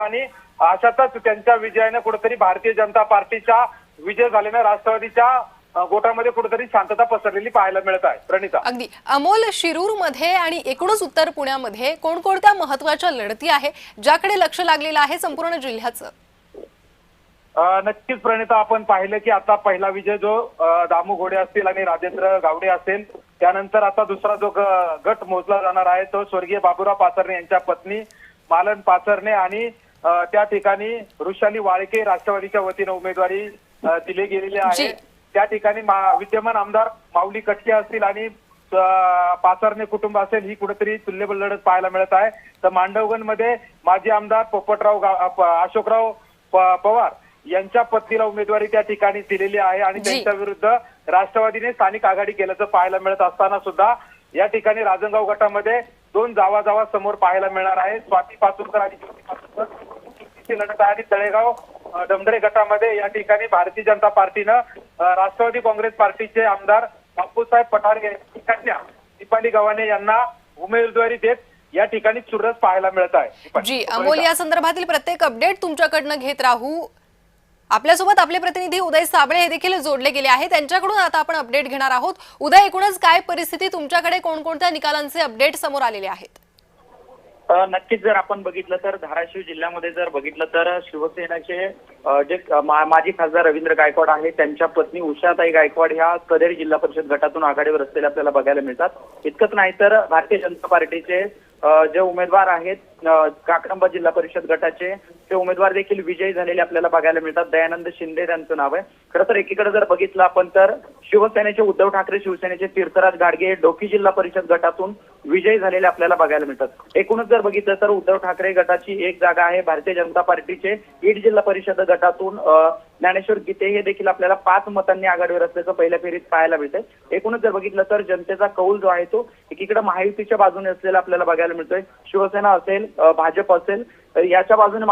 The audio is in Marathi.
आणि अशातच त्यांच्या विजयाने कुठेतरी भारतीय जनता पार्टीचा विजय झाल्याने राष्ट्रवादीच्या गोटामध्ये कुठेतरी शांतता पसरलेली पाहायला मिळत आहे. प्रणिता, अगदी अमोल, शिरूरमध्ये आणि एकूणच उत्तर पुण्यामध्ये कोणकोणत्या महत्त्वाच्या लढती आहे ज्याकडे लक्ष लागलेलं आहे संपूर्ण जिल्ह्याचं? नक्कीच प्रणिता, आपण पाहिलं की आता पहिला विजय जो दामू घोडे असतील आणि राजेंद्र गावडे असेल, त्यानंतर आता दुसरा जो गट मोजला जाणार आहे तो स्वर्गीय बाबूराव पाचरणे यांच्या पत्नी मालन पाचरणे आणि त्या ठिकाणी ऋषाली वाळके राष्ट्रवादीच्या वतीने उमेदवारी दिली गेलेली आहे. त्या ठिकाणी विद्यमान आमदार माऊली कटके असतील आणि पाचरणे कुटुंब असेल, ही कुठेतरी तुल्यबळ लढत पाहायला मिळत आहे. तर मांडवगण मध्ये माजी आमदार पोपटराव अशोकराव पवार यांच्या पत्नीला उमेदवारी त्या ठिकाणी दिलेली आहे आणि त्यांच्या विरुद्ध राष्ट्रवादीने स्थानिक आघाडी केल्याचं पाहायला मिळत असताना सुद्धा या ठिकाणी राजनगाव गटामध्ये दोन जावा समोर पाहायला मिळणार आहे. स्वाती पाचुरकर आणि ज्योती पाचुरकर लढत आहे आणि तळेगाव डमडरे गटामध्ये या ठिकाणी भारतीय जनता पार्टीनं राष्ट्रवादी काँग्रेस पार्टीचे आमदार बापूसाहेब पठारे यांची कन्या दीपाली गव्हाणे यांना उमेदवारी देत या ठिकाणी चुरस पाहायला मिळत आहे. जी अमोल, या संदर्भातील प्रत्येक अपडेट तुमच्याकडनं घेत राहू. आपल्यासोबत आपले प्रतिनिधी उदय साबळे हे देखील जोडले गेले आहेत, त्यांच्याकडून आता आपण अपडेट घेणार आहोत. उदय, एकूणच काय परिस्थिती, तुमच्याकडे कोणकोणत्या निकालांचे अपडेट समोर आलेले आहेत? नक्कीच जर आपण बघितलं तर धाराशिव जिल्ह्यामध्ये जर बघितलं तर शिवसेनेचे जे माजी खासदार रवींद्र गायकवाड आहेत त्यांच्या पत्नी उषाताई गायकवाड ह्या कदेर जिल्हा परिषद गटातून आघाडीवर असलेले आपल्याला बघायला मिळतात. इतकंच नाही तर भारतीय जनता पार्टीचे जे उमेदवार आहेत काक्रंबा जिल्हा परिषद गटाचे ते उमेदवार देखील विजयी झालेले आपल्याला बघायला मिळतात. दयानंद शिंदे त्यांचं नाव आहे. खरं तर एकीकडे जर बघितलं आपण तर शिवसेनेचे उद्धव ठाकरे, शिवसेनेचे तीर्थराज घाडगे डोकी जिल्हा परिषद गटातून विजयी झालेले आपल्याला बघायला मिळतात. एकूणच जर बघितलं तर उद्धव ठाकरे गटाची एक जागा आहे. भारतीय जनता पार्टीचे बीड जिल्हा परिषद गटातून ज्ञानेश्वर गीते हे देखील आपल्याला 5 मतांनी आघाडीवर असल्याचं पहिल्या फेरीत पाहायला मिळतंय. एकूणच जर बघितलं तर जनतेचा कौल जो आहे तो एकीकडे महायुतीच्या बाजूने असलेला आपल्याला बघायला मिळतोय. शिवसेना असेल, भाजप असेल, याच्या बाजूने